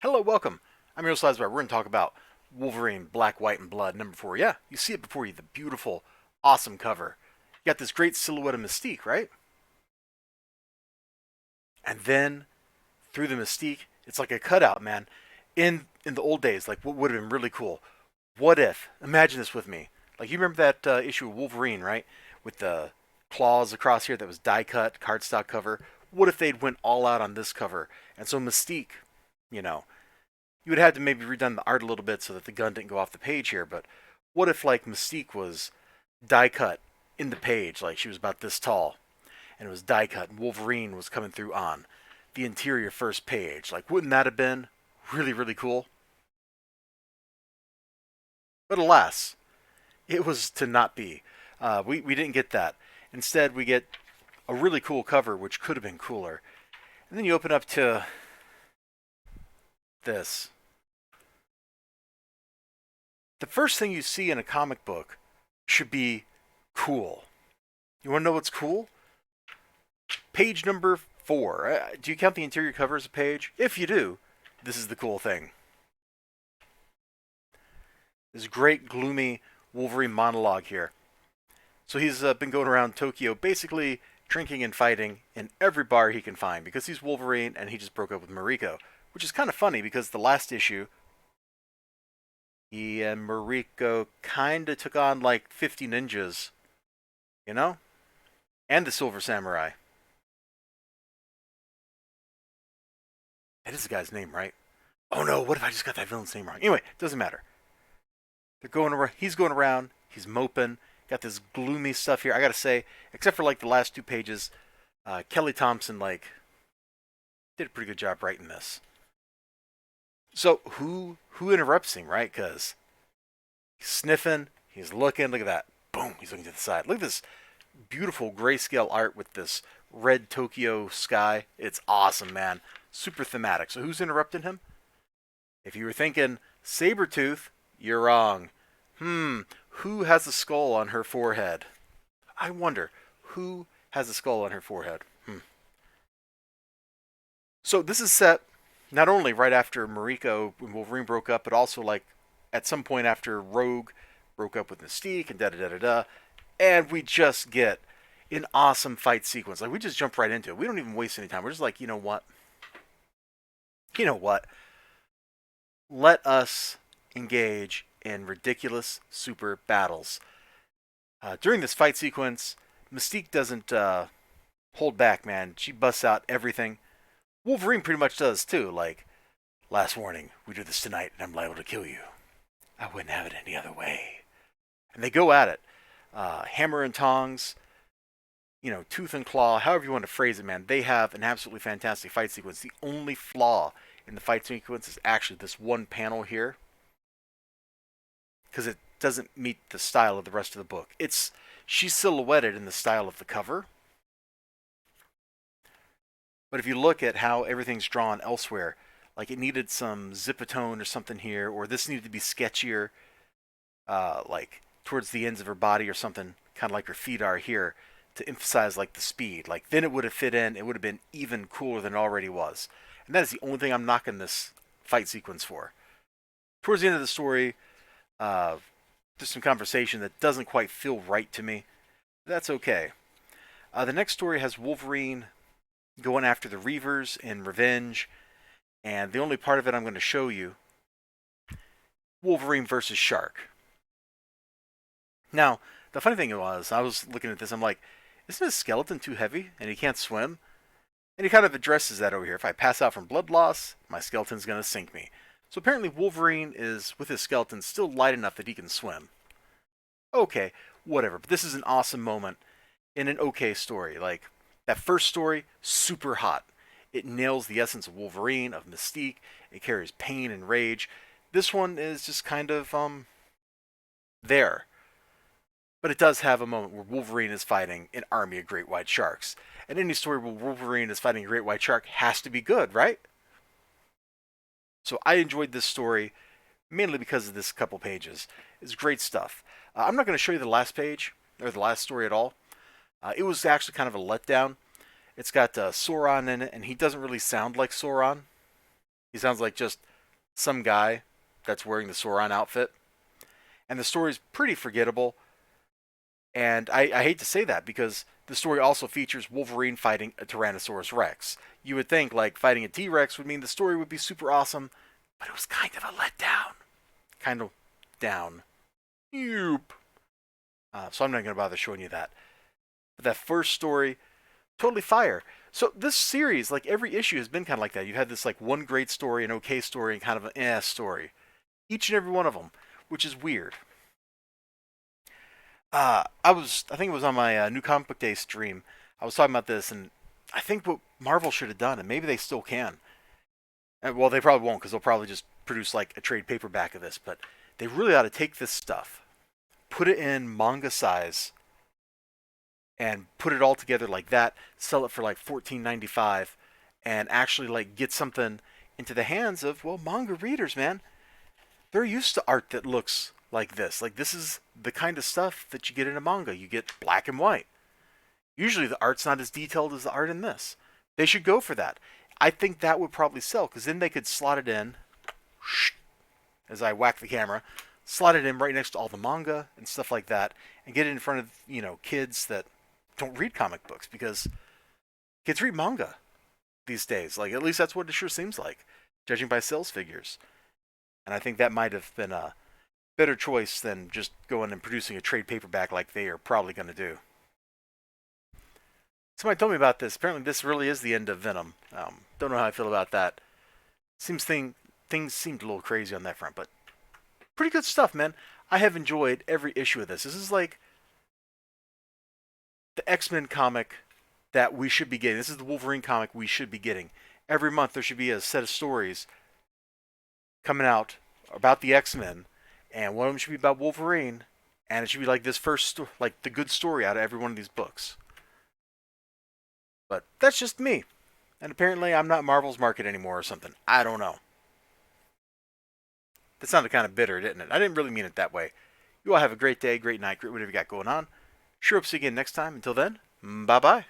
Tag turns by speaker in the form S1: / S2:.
S1: Hello, welcome. I'm your host, Elizibar. We're going to talk about Wolverine Black, White, and Blood #4. Yeah, you see it before you, the beautiful, awesome cover. You got this great silhouette of Mystique, right? And then, through the Mystique, it's like a cutout, man. In the old days, like what would have been really cool. What if, imagine this with me. Like, you remember that issue of Wolverine, right? With the claws across here that was die cut, cardstock cover. What if they'd went all out on this cover? And so Mystique, you know, you would have to maybe redone the art a little bit so that the gun didn't go off the page here. But what if like Mystique was die cut in the page, like she was about this tall, and it was die cut, and Wolverine was coming through on the interior first page? Like, wouldn't that have been really really cool? But alas, it was to not be. We didn't get that. Instead, we get a really cool cover, which could have been cooler. And then you open up to this. The first thing you see in a comic book should be cool. You want to know what's cool? Page #4. Do you count the interior cover as a page? If you do, this is the cool thing. This great, gloomy Wolverine monologue here. So he's been going around Tokyo basically drinking and fighting in every bar he can find because he's Wolverine and he just broke up with Mariko. Which is kind of funny because the last issue, he and Mariko kind of took on like 50 ninjas, you know? And the Silver Samurai. That is the guy's name, right? Oh no, what if I just got that villain's name wrong? Anyway, doesn't matter. They're going around. He's going around. He's moping. Got this gloomy stuff here. I gotta say, except for like the last 2 pages, Kelly Thompson like did a pretty good job writing this. So who interrupts him, right? Because he's sniffing. He's looking. Look at that. Boom. He's looking to the side. Look at this beautiful grayscale art with this red Tokyo sky. It's awesome, man. Super thematic. So who's interrupting him? If you were thinking Sabretooth, you're wrong. Who has a skull on her forehead? I wonder, who has a skull on her forehead? So this is set not only right after Mariko and Wolverine broke up, but also like at some point after Rogue broke up with Mystique and da da da da da. And we just get an awesome fight sequence. Like, we just jump right into it. We don't even waste any time. We're just like, you know what? You know what? Let us engage in ridiculous super battles. During this fight sequence, Mystique doesn't hold back, man. She busts out everything. Wolverine pretty much does too. Like, last warning, we do this tonight and I'm liable to kill you. I wouldn't have it any other way. And they go at it. Hammer and tongs, tooth and claw, however you want to phrase it, man. They have an absolutely fantastic fight sequence. The only flaw in the fight sequence is actually this one panel here, because it doesn't meet the style of the rest of the book. She's silhouetted in the style of the cover, but if you look at how everything's drawn elsewhere, like it needed some zipatone or something here, or this needed to be sketchier, like towards the ends of her body or something, kind of like her feet are here, to emphasize like the speed. Like, then it would have fit in. It would have been even cooler than it already was. And that is the only thing I'm knocking this fight sequence for. Towards the end of the story, there's some conversation that doesn't quite feel right to me. That's okay. The next story has Wolverine going after the Reavers in revenge, and the only part of it I'm going to show you, Wolverine versus Shark. Now, the funny thing was, I was looking at this, I'm like, isn't his skeleton too heavy and he can't swim? And he kind of addresses that over here. If I pass out from blood loss, my skeleton's going to sink me. So apparently Wolverine is, with his skeleton, still light enough that he can swim. Okay, whatever. But this is an awesome moment in an okay story. Like, that first story, super hot. It nails the essence of Wolverine, of Mystique. It carries pain and rage. This one is just kind of, there. But it does have a moment where Wolverine is fighting an army of great white sharks. And any story where Wolverine is fighting a great white shark has to be good, right? So I enjoyed this story mainly because of this couple pages. It's great stuff. I'm not going to show you the last page, or the last story at all. It was actually kind of a letdown. It's got Sauron in it, and he doesn't really sound like Sauron. He sounds like just some guy that's wearing the Sauron outfit, and the story's pretty forgettable. And I hate to say that because the story also features Wolverine fighting a Tyrannosaurus Rex. You would think like fighting a T-Rex would mean the story would be super awesome, but it was kind of a letdown. Kind of down. Yoop. So I'm not going to bother showing you that. But that first story, totally fire. So this series, like every issue, has been kind of like that. You had this like one great story, an okay story, and kind of an story. Each and every one of them, which is weird. I think it was on my New Comic Book Day stream. I was talking about this, and I think what Marvel should have done, and maybe they still can. Well, they probably won't because they'll probably just produce like a trade paperback of this. But they really ought to take this stuff, put it in manga size, and put it all together like that. Sell it for like $14.95, and actually like get something into the hands of manga readers, man. They're used to art that looks like this. Like this is the kind of stuff that you get in a manga. You get black and white. Usually the art's not as detailed as the art in this. They should go for that. I think that would probably sell because then they could slot it in as I whack the camera, slot it in right next to all the manga and stuff like that, and get it in front of kids that don't read comic books because kids read manga these days. Like at least that's what it sure seems like, judging by sales figures. And I think that might have been a better choice than just going and producing a trade paperback like they are probably going to do. Somebody told me about this. Apparently, this really is the end of Venom. Don't know how I feel about that. Things seemed a little crazy on that front, but pretty good stuff, man. I have enjoyed every issue of this. This is like the X-Men comic that we should be getting. This is the Wolverine comic we should be getting. Every month there should be a set of stories coming out about the X-Men, and one of them should be about Wolverine, and it should be like this like the good story out of every one of these books. But that's just me. And apparently I'm not Marvel's market anymore or something. I don't know. That sounded kind of bitter, didn't it? I didn't really mean it that way. You all have a great day, great night, great whatever you got going on. Sure hope to see you again next time. Until then, bye-bye.